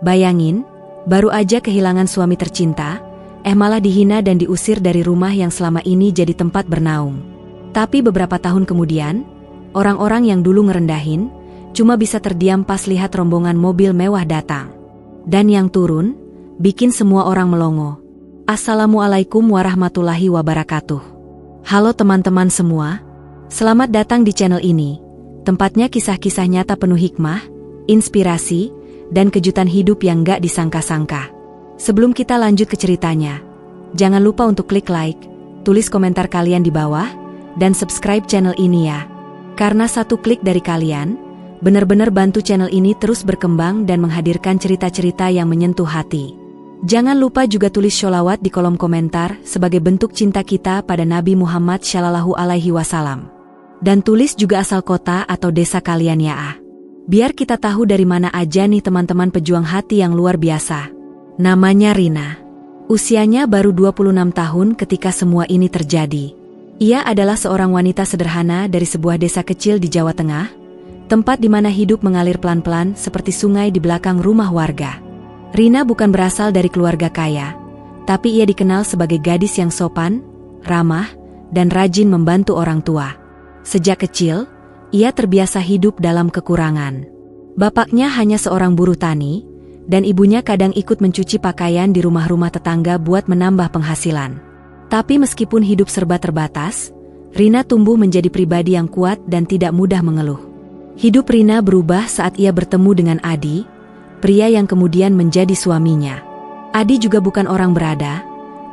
Bayangin, baru aja kehilangan suami tercinta, malah dihina dan diusir dari rumah yang selama ini jadi tempat bernaung. Tapi beberapa tahun kemudian, orang-orang yang dulu ngerendahin, cuma bisa terdiam pas lihat rombongan mobil mewah datang. Dan yang turun, bikin semua orang melongo. Assalamualaikum warahmatullahi wabarakatuh. Halo teman-teman semua, selamat datang di channel ini. Tempatnya kisah-kisah nyata penuh hikmah, inspirasi, dan kejutan hidup yang gak disangka-sangka. Sebelum kita lanjut ke ceritanya, jangan lupa untuk klik like, tulis komentar kalian di bawah, dan subscribe channel ini ya. Karena satu klik dari kalian, benar-benar bantu channel ini terus berkembang dan menghadirkan cerita-cerita yang menyentuh hati. Jangan lupa juga tulis sholawat di kolom komentar sebagai bentuk cinta kita pada Nabi Muhammad Shallallahu Alaihi Wasallam. Dan tulis juga asal kota atau desa kalian ya. Biar kita tahu dari mana aja nih teman-teman pejuang hati yang luar biasa. Namanya Rina. Usianya baru 26 tahun ketika semua ini terjadi. Ia adalah seorang wanita sederhana dari sebuah desa kecil di Jawa Tengah, tempat di mana hidup mengalir pelan-pelan seperti sungai di belakang rumah warga. Rina bukan berasal dari keluarga kaya, tapi ia dikenal sebagai gadis yang sopan, ramah, dan rajin membantu orang tua. Sejak kecil, ia terbiasa hidup dalam kekurangan. Bapaknya hanya seorang buruh tani, dan ibunya kadang ikut mencuci pakaian di rumah-rumah tetangga buat menambah penghasilan. Tapi meskipun hidup serba terbatas, Rina tumbuh menjadi pribadi yang kuat dan tidak mudah mengeluh. Hidup Rina berubah saat ia bertemu dengan Adi, pria yang kemudian menjadi suaminya. Adi juga bukan orang berada,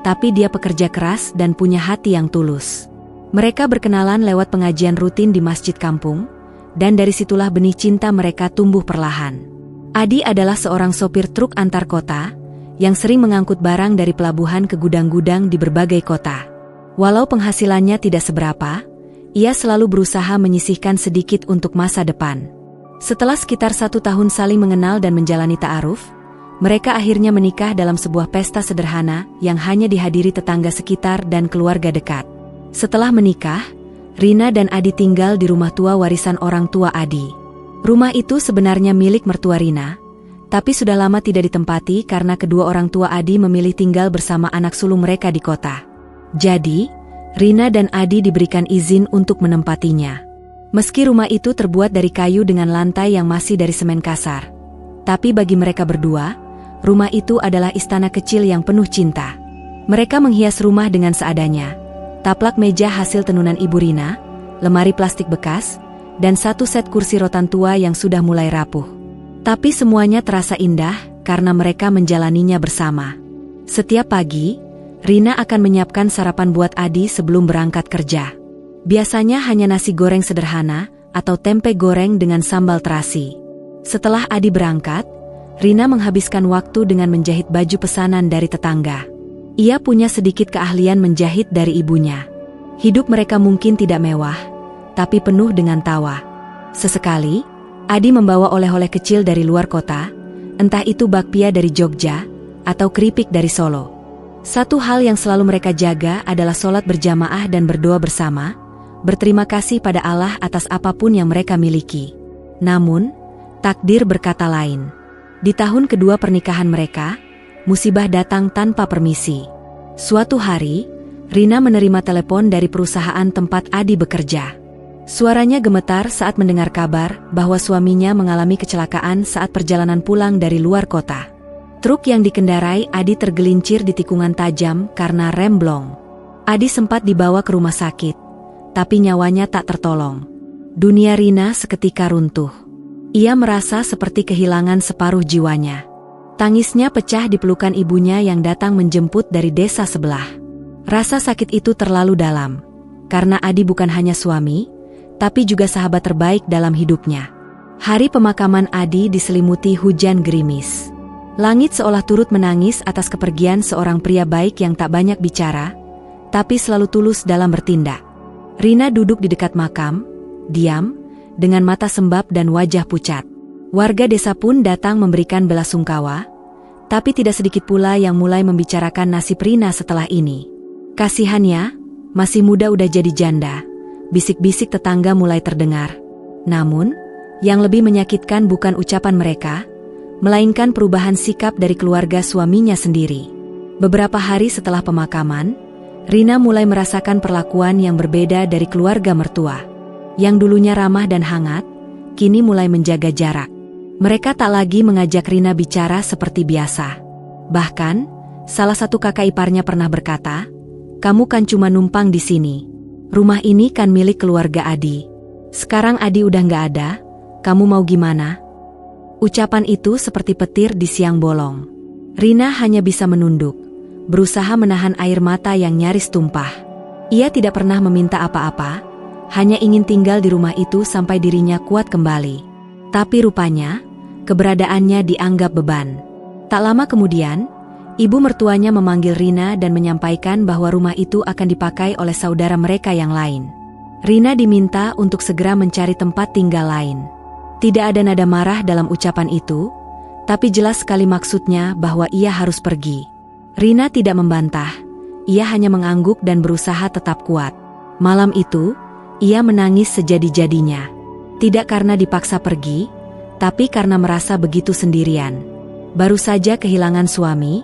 tapi dia pekerja keras dan punya hati yang tulus. Mereka berkenalan lewat pengajian rutin di masjid kampung, dan dari situlah benih cinta mereka tumbuh perlahan. Adi adalah seorang sopir truk antar kota, yang sering mengangkut barang dari pelabuhan ke gudang-gudang di berbagai kota. Walau penghasilannya tidak seberapa, ia selalu berusaha menyisihkan sedikit untuk masa depan. Setelah sekitar 1 tahun saling mengenal dan menjalani ta'aruf, mereka akhirnya menikah dalam sebuah pesta sederhana yang hanya dihadiri tetangga sekitar dan keluarga dekat. Setelah menikah, Rina dan Adi tinggal di rumah tua warisan orang tua Adi. Rumah itu sebenarnya milik mertua Rina, tapi sudah lama tidak ditempati karena kedua orang tua Adi memilih tinggal bersama anak sulung mereka di kota. Jadi, Rina dan Adi diberikan izin untuk menempatinya. Meski rumah itu terbuat dari kayu dengan lantai yang masih dari semen kasar, tapi bagi mereka berdua, rumah itu adalah istana kecil yang penuh cinta. Mereka menghias rumah dengan seadanya. Taplak meja hasil tenunan ibu Rina, lemari plastik bekas, dan satu set kursi rotan tua yang sudah mulai rapuh. Tapi semuanya terasa indah karena mereka menjalaninya bersama. Setiap pagi, Rina akan menyiapkan sarapan buat Adi sebelum berangkat kerja. Biasanya hanya nasi goreng sederhana atau tempe goreng dengan sambal terasi. Setelah Adi berangkat, Rina menghabiskan waktu dengan menjahit baju pesanan dari tetangga. Ia punya sedikit keahlian menjahit dari ibunya. Hidup mereka mungkin tidak mewah, tapi penuh dengan tawa. Sesekali, Adi membawa oleh-oleh kecil dari luar kota, entah itu bakpia dari Jogja atau keripik dari Solo. Satu hal yang selalu mereka jaga adalah sholat berjamaah dan berdoa bersama, berterima kasih pada Allah atas apapun yang mereka miliki. Namun, takdir berkata lain. Di tahun kedua pernikahan mereka, musibah datang tanpa permisi. Suatu hari, Rina menerima telepon dari perusahaan tempat Adi bekerja. Suaranya gemetar saat mendengar kabar bahwa suaminya mengalami kecelakaan saat perjalanan pulang dari luar kota. Truk yang dikendarai Adi tergelincir di tikungan tajam karena rem blong. Adi sempat dibawa ke rumah sakit, tapi nyawanya tak tertolong. Dunia Rina seketika runtuh. Ia merasa seperti kehilangan separuh jiwanya. Tangisnya pecah di pelukan ibunya yang datang menjemput dari desa sebelah. Rasa sakit itu terlalu dalam, karena Adi bukan hanya suami, tapi juga sahabat terbaik dalam hidupnya. Hari pemakaman Adi diselimuti hujan gerimis. Langit seolah turut menangis atas kepergian seorang pria baik yang tak banyak bicara, tapi selalu tulus dalam bertindak. Rina duduk di dekat makam, diam, dengan mata sembab dan wajah pucat. Warga desa pun datang memberikan belasungkawa, tapi tidak sedikit pula yang mulai membicarakan nasib Rina setelah ini. Kasihannya, masih muda udah jadi janda, bisik-bisik tetangga mulai terdengar. Namun, yang lebih menyakitkan bukan ucapan mereka, melainkan perubahan sikap dari keluarga suaminya sendiri. Beberapa hari setelah pemakaman, Rina mulai merasakan perlakuan yang berbeda dari keluarga mertua. Yang dulunya ramah dan hangat, kini mulai menjaga jarak. Mereka tak lagi mengajak Rina bicara seperti biasa. Bahkan, salah satu kakak iparnya pernah berkata, "Kamu kan cuma numpang di sini. Rumah ini kan milik keluarga Adi. Sekarang Adi udah nggak ada, kamu mau gimana?" Ucapan itu seperti petir di siang bolong. Rina hanya bisa menunduk, berusaha menahan air mata yang nyaris tumpah. Ia tidak pernah meminta apa-apa, hanya ingin tinggal di rumah itu sampai dirinya kuat kembali. Tapi rupanya, keberadaannya dianggap beban. Tak lama kemudian, ibu mertuanya memanggil Rina dan menyampaikan bahwa rumah itu akan dipakai oleh saudara mereka yang lain. Rina diminta untuk segera mencari tempat tinggal lain. Tidak ada nada marah dalam ucapan itu, tapi jelas sekali maksudnya bahwa ia harus pergi. Rina tidak membantah, ia hanya mengangguk dan berusaha tetap kuat. Malam itu, ia menangis sejadi-jadinya. Tidak karena dipaksa pergi, tapi karena merasa begitu sendirian. Baru saja kehilangan suami,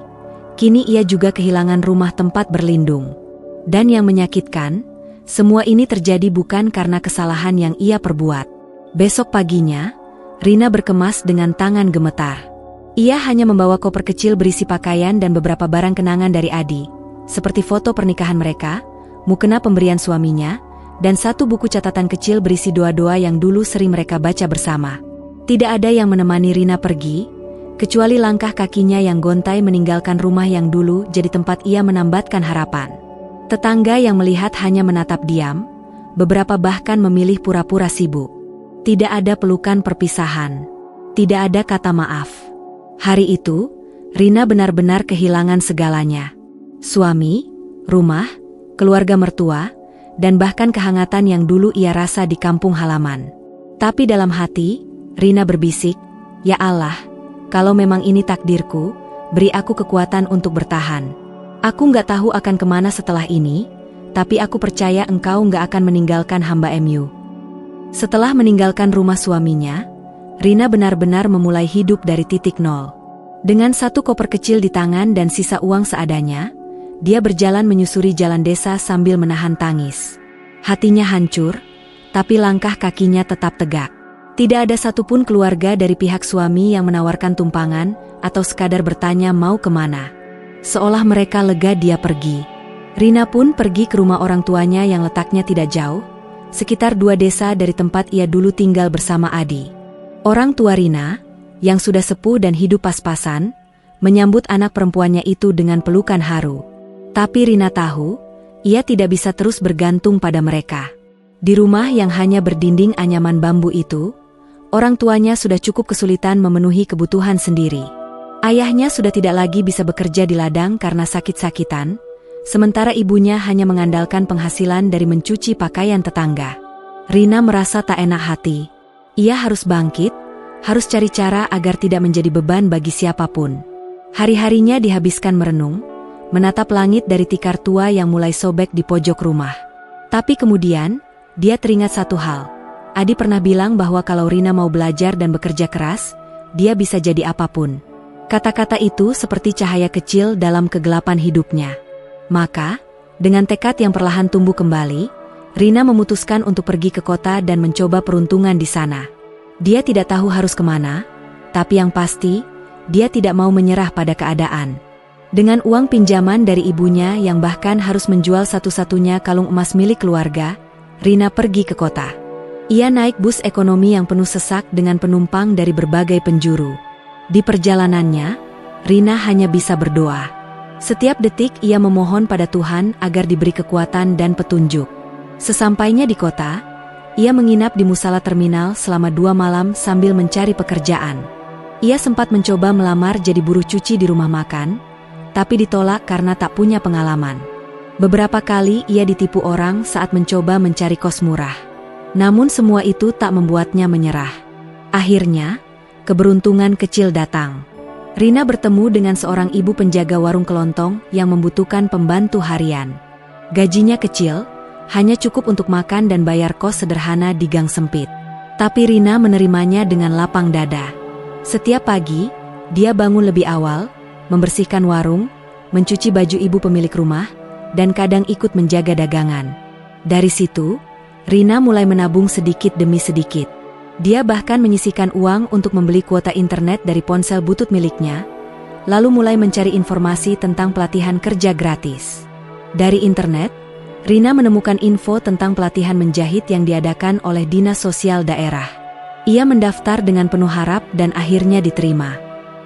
kini ia juga kehilangan rumah tempat berlindung. Dan yang menyakitkan, semua ini terjadi bukan karena kesalahan yang ia perbuat. Besok paginya, Rina berkemas dengan tangan gemetar. Ia hanya membawa koper kecil berisi pakaian dan beberapa barang kenangan dari Adi, seperti foto pernikahan mereka, mukena pemberian suaminya, dan satu buku catatan kecil berisi doa-doa yang dulu sering mereka baca bersama. Tidak ada yang menemani Rina pergi, kecuali langkah kakinya yang gontai meninggalkan rumah yang dulu jadi tempat ia menambatkan harapan. Tetangga yang melihat hanya menatap diam, beberapa bahkan memilih pura-pura sibuk. Tidak ada pelukan perpisahan, tidak ada kata maaf. Hari itu, Rina benar-benar kehilangan segalanya. Suami, rumah, keluarga mertua, dan bahkan kehangatan yang dulu ia rasa di kampung halaman. Tapi dalam hati, Rina berbisik, "Ya Allah, kalau memang ini takdirku, beri aku kekuatan untuk bertahan. Aku nggak tahu akan kemana setelah ini, tapi aku percaya Engkau nggak akan meninggalkan hamba MU." Setelah meninggalkan rumah suaminya, Rina benar-benar memulai hidup dari titik nol. Dengan satu koper kecil di tangan dan sisa uang seadanya, dia berjalan menyusuri jalan desa sambil menahan tangis. Hatinya hancur, tapi langkah kakinya tetap tegak. Tidak ada satupun keluarga dari pihak suami yang menawarkan tumpangan atau sekadar bertanya mau kemana. Seolah mereka lega dia pergi. Rina pun pergi ke rumah orang tuanya yang letaknya tidak jauh, sekitar 2 desa dari tempat ia dulu tinggal bersama Adi. Orang tua Rina, yang sudah sepuh dan hidup pas-pasan, menyambut anak perempuannya itu dengan pelukan haru. Tapi Rina tahu, ia tidak bisa terus bergantung pada mereka. Di rumah yang hanya berdinding anyaman bambu itu, orang tuanya sudah cukup kesulitan memenuhi kebutuhan sendiri. Ayahnya sudah tidak lagi bisa bekerja di ladang karena sakit-sakitan, sementara ibunya hanya mengandalkan penghasilan dari mencuci pakaian tetangga. Rina merasa tak enak hati. Ia harus bangkit, harus cari cara agar tidak menjadi beban bagi siapapun. Hari-harinya dihabiskan merenung, menatap langit dari tikar tua yang mulai sobek di pojok rumah. Tapi kemudian, dia teringat satu hal. Adi pernah bilang bahwa kalau Rina mau belajar dan bekerja keras, dia bisa jadi apapun. Kata-kata itu seperti cahaya kecil dalam kegelapan hidupnya. Maka, dengan tekad yang perlahan tumbuh kembali, Rina memutuskan untuk pergi ke kota dan mencoba peruntungan di sana. Dia tidak tahu harus kemana, tapi yang pasti, dia tidak mau menyerah pada keadaan. Dengan uang pinjaman dari ibunya yang bahkan harus menjual satu-satunya kalung emas milik keluarga, Rina pergi ke kota. Ia naik bus ekonomi yang penuh sesak dengan penumpang dari berbagai penjuru. Di perjalanannya, Rina hanya bisa berdoa. Setiap detik ia memohon pada Tuhan agar diberi kekuatan dan petunjuk. Sesampainya di kota, ia menginap di musala terminal selama 2 malam sambil mencari pekerjaan. Ia sempat mencoba melamar jadi buruh cuci di rumah makan, tapi ditolak karena tak punya pengalaman. Beberapa kali ia ditipu orang saat mencoba mencari kos murah. Namun semua itu tak membuatnya menyerah. Akhirnya, keberuntungan kecil datang. Rina bertemu dengan seorang ibu penjaga warung kelontong yang membutuhkan pembantu harian. Gajinya kecil, hanya cukup untuk makan dan bayar kos sederhana di gang sempit. Tapi Rina menerimanya dengan lapang dada. Setiap pagi, Dia bangun lebih awal, membersihkan warung, mencuci baju ibu pemilik rumah, dan kadang ikut menjaga dagangan. Dari situ, Rina mulai menabung sedikit demi sedikit. Dia bahkan menyisihkan uang untuk membeli kuota internet dari ponsel butut miliknya, lalu mulai mencari informasi tentang pelatihan kerja gratis. Dari internet, Rina menemukan info tentang pelatihan menjahit yang diadakan oleh Dinas Sosial daerah. Ia mendaftar dengan penuh harap dan akhirnya diterima.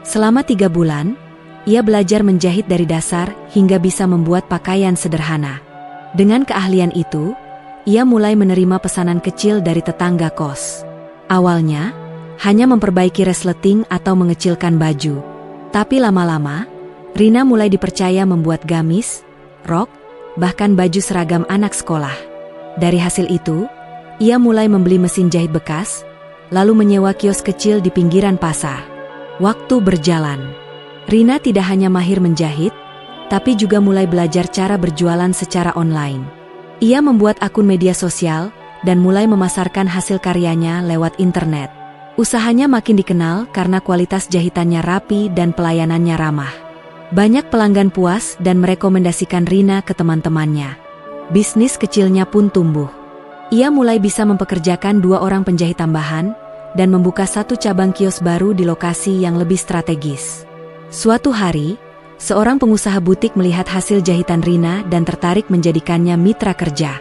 Selama 3 bulan, ia belajar menjahit dari dasar hingga bisa membuat pakaian sederhana. Dengan keahlian itu, ia mulai menerima pesanan kecil dari tetangga kos. Awalnya, hanya memperbaiki resleting atau mengecilkan baju. Tapi lama-lama, Rina mulai dipercaya membuat gamis, rok, bahkan baju seragam anak sekolah. Dari hasil itu, ia mulai membeli mesin jahit bekas, lalu menyewa kios kecil di pinggiran pasar. Waktu berjalan, Rina tidak hanya mahir menjahit, tapi juga mulai belajar cara berjualan secara online. Ia membuat akun media sosial dan mulai memasarkan hasil karyanya lewat internet. Usahanya makin dikenal karena kualitas jahitannya rapi dan pelayanannya ramah. Banyak pelanggan puas dan merekomendasikan Rina ke teman-temannya. Bisnis kecilnya pun tumbuh. Ia mulai bisa mempekerjakan 2 orang penjahit tambahan dan membuka 1 cabang kios baru di lokasi yang lebih strategis. Suatu hari, seorang pengusaha butik melihat hasil jahitan Rina dan tertarik menjadikannya mitra kerja.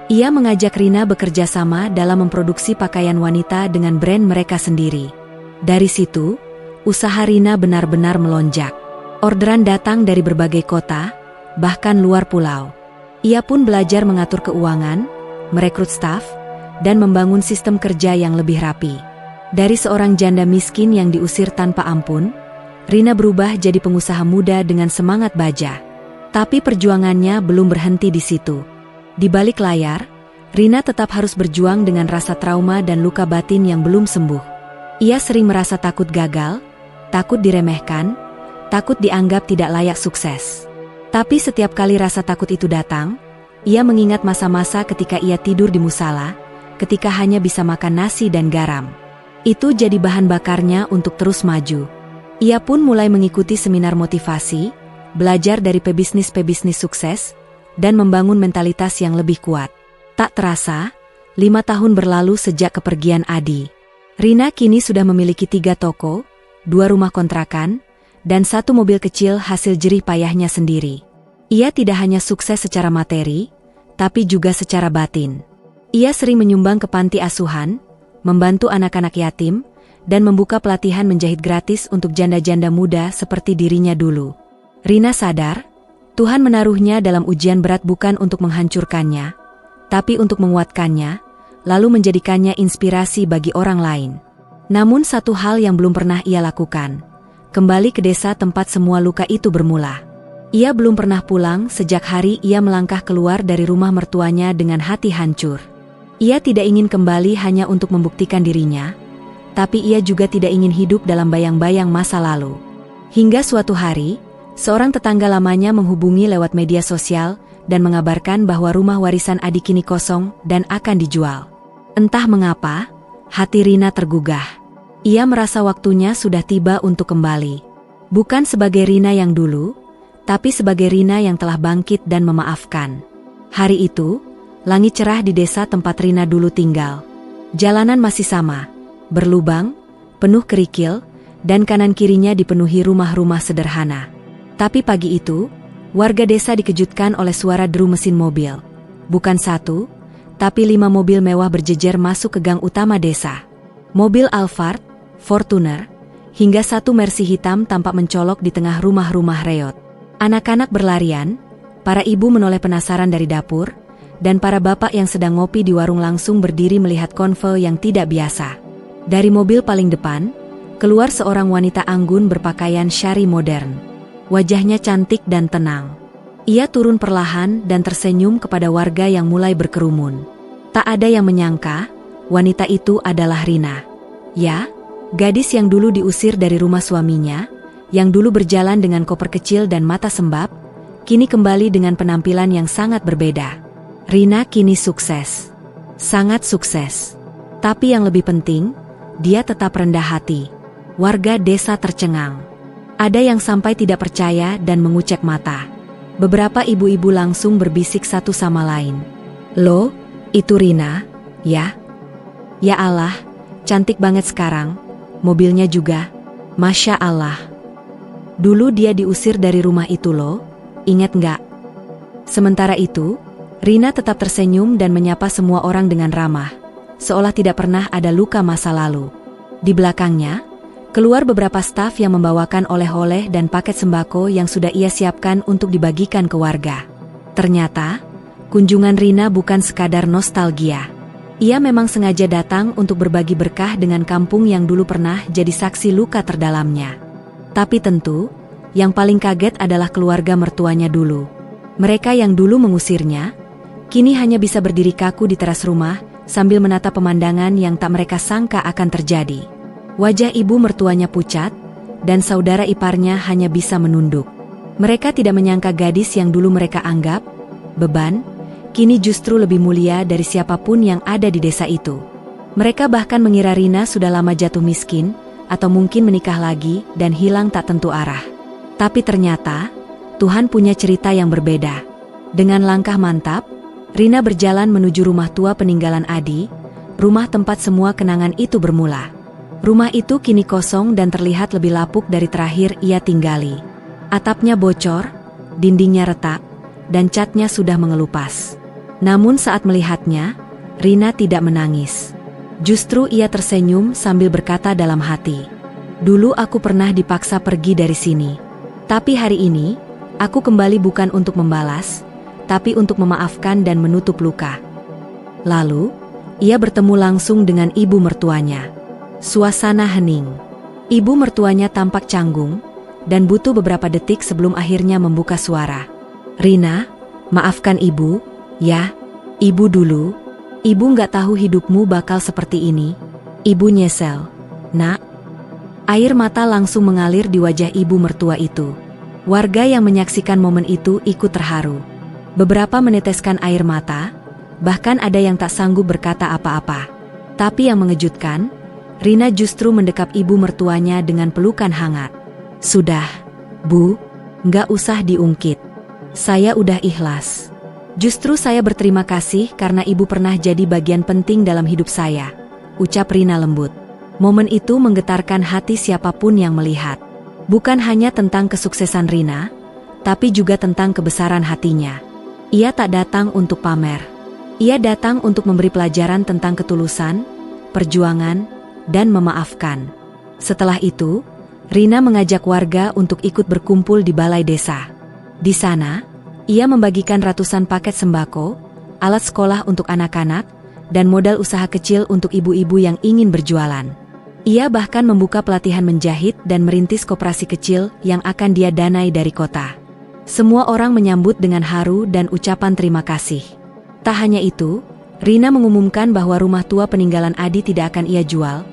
Ia mengajak Rina bekerja sama dalam memproduksi pakaian wanita dengan brand mereka sendiri. Dari situ, usaha Rina benar-benar melonjak. Orderan datang dari berbagai kota, bahkan luar pulau. Ia pun belajar mengatur keuangan, merekrut staf, dan membangun sistem kerja yang lebih rapi. Dari seorang janda miskin yang diusir tanpa ampun, Rina berubah jadi pengusaha muda dengan semangat baja. Tapi perjuangannya belum berhenti di situ. Di balik layar, Rina tetap harus berjuang dengan rasa trauma dan luka batin yang belum sembuh. Ia sering merasa takut gagal, takut diremehkan, takut dianggap tidak layak sukses. Tapi setiap kali rasa takut itu datang, ia mengingat masa-masa ketika ia tidur di musala, ketika hanya bisa makan nasi dan garam. Itu jadi bahan bakarnya untuk terus maju. Ia pun mulai mengikuti seminar motivasi, belajar dari pebisnis sukses, dan membangun mentalitas yang lebih kuat. Tak terasa, 5 tahun berlalu sejak kepergian Adi. Rina kini sudah memiliki 3 toko, 2 rumah kontrakan, dan 1 mobil kecil hasil jerih payahnya sendiri. Ia tidak hanya sukses secara materi, tapi juga secara batin. Ia sering menyumbang ke panti asuhan, membantu anak-anak yatim, dan membuka pelatihan menjahit gratis untuk janda-janda muda seperti dirinya dulu. Rina sadar, Tuhan menaruhnya dalam ujian berat bukan untuk menghancurkannya, tapi untuk menguatkannya, lalu menjadikannya inspirasi bagi orang lain. Namun satu hal yang belum pernah ia lakukan, kembali ke desa tempat semua luka itu bermula. Ia belum pernah pulang sejak hari ia melangkah keluar dari rumah mertuanya dengan hati hancur. Ia tidak ingin kembali hanya untuk membuktikan dirinya, tapi ia juga tidak ingin hidup dalam bayang-bayang masa lalu. Hingga suatu hari, seorang tetangga lamanya menghubungi lewat media sosial dan mengabarkan bahwa rumah warisan Adi kini kosong dan akan dijual. Entah mengapa, hati Rina tergugah. Ia merasa waktunya sudah tiba untuk kembali. Bukan sebagai Rina yang dulu, tapi sebagai Rina yang telah bangkit dan memaafkan. Hari itu, langit cerah di desa tempat Rina dulu tinggal. Jalanan masih sama, berlubang, penuh kerikil, dan kanan kirinya dipenuhi rumah-rumah sederhana. Tapi pagi itu, warga desa dikejutkan oleh suara deru mesin mobil. Bukan 1, tapi 5 mobil mewah berjejer masuk ke gang utama desa. Mobil Alphard, Fortuner, hingga 1 Mercy hitam tampak mencolok di tengah rumah-rumah reot. Anak-anak berlarian, para ibu menoleh penasaran dari dapur, dan para bapak yang sedang ngopi di warung langsung berdiri melihat konvoi yang tidak biasa. Dari mobil paling depan, keluar seorang wanita anggun berpakaian syari modern. Wajahnya cantik dan tenang. Ia turun perlahan dan tersenyum kepada warga yang mulai berkerumun. Tak ada yang menyangka, wanita itu adalah Rina. Ya, gadis yang dulu diusir dari rumah suaminya, yang dulu berjalan dengan koper kecil dan mata sembab, kini kembali dengan penampilan yang sangat berbeda. Rina kini sukses. Sangat sukses. Tapi yang lebih penting, dia tetap rendah hati. Warga desa tercengang. Ada yang sampai tidak percaya dan mengucek mata. Beberapa ibu-ibu langsung berbisik satu sama lain. "Loh, itu Rina, ya? Ya Allah, cantik banget sekarang. Mobilnya juga. Masya Allah. Dulu dia diusir dari rumah itu loh, ingat nggak?" Sementara itu, Rina tetap tersenyum dan menyapa semua orang dengan ramah, seolah tidak pernah ada luka masa lalu. Di belakangnya, keluar beberapa staf yang membawakan oleh-oleh dan paket sembako yang sudah ia siapkan untuk dibagikan ke warga. Ternyata, kunjungan Rina bukan sekadar nostalgia. Ia memang sengaja datang untuk berbagi berkah dengan kampung yang dulu pernah jadi saksi luka terdalamnya. Tapi tentu, yang paling kaget adalah keluarga mertuanya dulu. Mereka yang dulu mengusirnya, kini hanya bisa berdiri kaku di teras rumah sambil menatap pemandangan yang tak mereka sangka akan terjadi. Wajah ibu mertuanya pucat, dan saudara iparnya hanya bisa menunduk. Mereka tidak menyangka gadis yang dulu mereka anggap beban, kini justru lebih mulia dari siapapun yang ada di desa itu. Mereka bahkan mengira Rina sudah lama jatuh miskin, atau mungkin menikah lagi dan hilang tak tentu arah. Tapi ternyata, Tuhan punya cerita yang berbeda. Dengan langkah mantap, Rina berjalan menuju rumah tua peninggalan Adi, rumah tempat semua kenangan itu bermula. Rumah itu kini kosong dan terlihat lebih lapuk dari terakhir ia tinggali. Atapnya bocor, dindingnya retak, dan catnya sudah mengelupas. Namun saat melihatnya, Rina tidak menangis. Justru ia tersenyum sambil berkata dalam hati, "Dulu aku pernah dipaksa pergi dari sini. Tapi hari ini, aku kembali bukan untuk membalas, tapi untuk memaafkan dan menutup luka." Lalu, ia bertemu langsung dengan ibu mertuanya. Suasana hening. Ibu mertuanya tampak canggung, dan butuh beberapa detik sebelum akhirnya membuka suara. "Rina, maafkan ibu, ya. Ibu dulu. Ibu nggak tahu hidupmu bakal seperti ini. Ibu nyesel, nak." Air mata langsung mengalir di wajah ibu mertua itu. Warga yang menyaksikan momen itu ikut terharu. Beberapa meneteskan air mata, bahkan ada yang tak sanggup berkata apa-apa. Tapi yang mengejutkan, Rina justru mendekap ibu mertuanya dengan pelukan hangat. "Sudah, Bu, nggak usah diungkit. Saya udah ikhlas. Justru saya berterima kasih karena ibu pernah jadi bagian penting dalam hidup saya," ucap Rina lembut. Momen itu menggetarkan hati siapapun yang melihat. Bukan hanya tentang kesuksesan Rina, tapi juga tentang kebesaran hatinya. Ia tak datang untuk pamer. Ia datang untuk memberi pelajaran tentang ketulusan, perjuangan, dan memaafkan. Setelah itu, Rina mengajak warga untuk ikut berkumpul di balai desa. Di sana, ia membagikan ratusan paket sembako, alat sekolah untuk anak-anak, dan modal usaha kecil untuk ibu-ibu yang ingin berjualan. Ia bahkan membuka pelatihan menjahit dan merintis koperasi kecil yang akan dia danai dari kota. Semua orang menyambut dengan haru dan ucapan terima kasih. Tak hanya itu, Rina mengumumkan bahwa rumah tua peninggalan Adi tidak akan ia jual,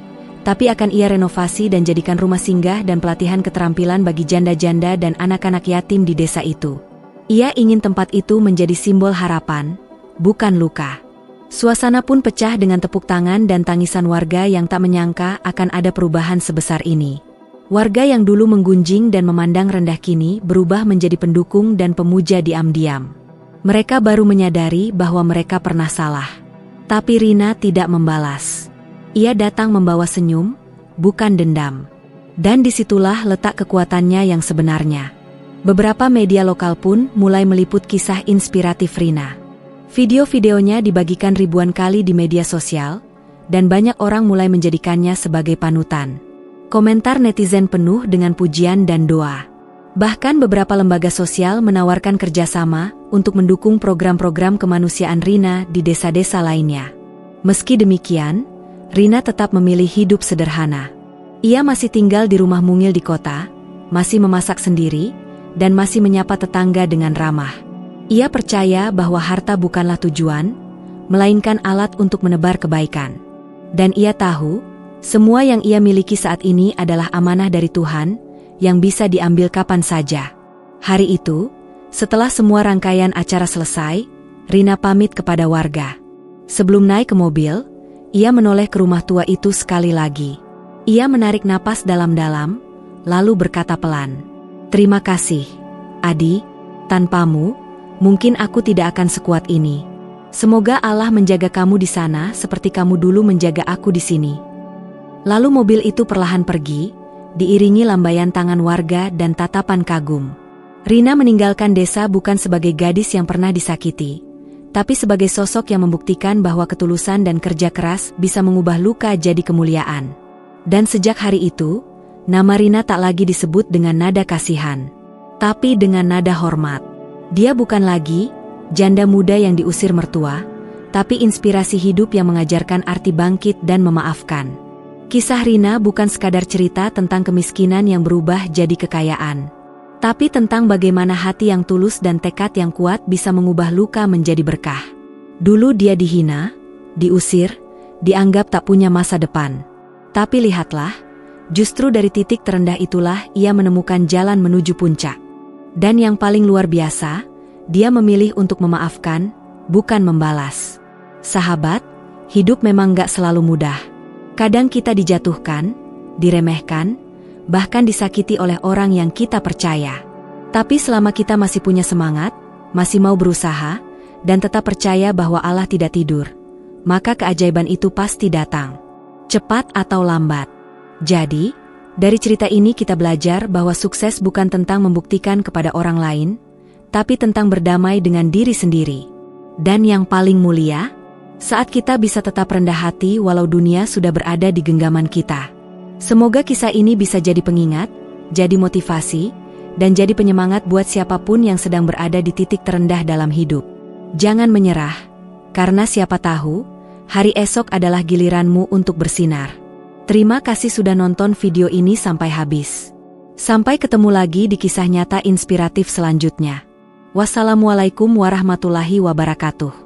tapi akan ia renovasi dan jadikan rumah singgah dan pelatihan keterampilan bagi janda-janda dan anak-anak yatim di desa itu. Ia ingin tempat itu menjadi simbol harapan, bukan luka. Suasana pun pecah dengan tepuk tangan dan tangisan warga yang tak menyangka akan ada perubahan sebesar ini. Warga yang dulu menggunjing dan memandang rendah kini berubah menjadi pendukung dan pemuja diam-diam. Mereka baru menyadari bahwa mereka pernah salah. Tapi Rina tidak membalas. Ia datang membawa senyum, bukan dendam. Dan disitulah letak kekuatannya yang sebenarnya. Beberapa media lokal pun mulai meliput kisah inspiratif Rina. Video-videonya dibagikan ribuan kali di media sosial, dan banyak orang mulai menjadikannya sebagai panutan. Komentar netizen penuh dengan pujian dan doa. Bahkan beberapa lembaga sosial menawarkan kerjasama untuk mendukung program-program kemanusiaan Rina di desa-desa lainnya. Meski demikian, Rina tetap memilih hidup sederhana. Ia masih tinggal di rumah mungil di kota, masih memasak sendiri, dan masih menyapa tetangga dengan ramah. Ia percaya bahwa harta bukanlah tujuan, melainkan alat untuk menebar kebaikan. Dan ia tahu, semua yang ia miliki saat ini adalah amanah dari Tuhan, yang bisa diambil kapan saja. Hari itu, setelah semua rangkaian acara selesai, Rina pamit kepada warga. Sebelum naik ke mobil, ia menoleh ke rumah tua itu sekali lagi. Ia menarik napas dalam-dalam, lalu berkata pelan, "Terima kasih, Adi. Tanpamu, mungkin aku tidak akan sekuat ini. Semoga Allah menjaga kamu di sana seperti kamu dulu menjaga aku di sini." Lalu mobil itu perlahan pergi, diiringi lambaian tangan warga dan tatapan kagum. Rina meninggalkan desa bukan sebagai gadis yang pernah disakiti, tapi sebagai sosok yang membuktikan bahwa ketulusan dan kerja keras bisa mengubah luka jadi kemuliaan. Dan sejak hari itu, nama Rina tak lagi disebut dengan nada kasihan, tapi dengan nada hormat. Dia bukan lagi janda muda yang diusir mertua, tapi inspirasi hidup yang mengajarkan arti bangkit dan memaafkan. Kisah Rina bukan sekadar cerita tentang kemiskinan yang berubah jadi kekayaan, tapi tentang bagaimana hati yang tulus dan tekad yang kuat bisa mengubah luka menjadi berkah. Dulu dia dihina, diusir, dianggap tak punya masa depan. Tapi lihatlah, justru dari titik terendah itulah ia menemukan jalan menuju puncak. Dan yang paling luar biasa, dia memilih untuk memaafkan, bukan membalas. Sahabat, hidup memang gak selalu mudah. Kadang kita dijatuhkan, diremehkan, bahkan disakiti oleh orang yang kita percaya. Tapi selama kita masih punya semangat, masih mau berusaha, dan tetap percaya bahwa Allah tidak tidur, maka keajaiban itu pasti datang. Cepat atau lambat. Jadi, dari cerita ini kita belajar bahwa sukses bukan tentang membuktikan kepada orang lain, tapi tentang berdamai dengan diri sendiri. Dan yang paling mulia, saat kita bisa tetap rendah hati walau dunia sudah berada di genggaman kita. Semoga kisah ini bisa jadi pengingat, jadi motivasi, dan jadi penyemangat buat siapapun yang sedang berada di titik terendah dalam hidup. Jangan menyerah, karena siapa tahu, hari esok adalah giliranmu untuk bersinar. Terima kasih sudah nonton video ini sampai habis. Sampai ketemu lagi di kisah nyata inspiratif selanjutnya. Wassalamualaikum warahmatullahi wabarakatuh.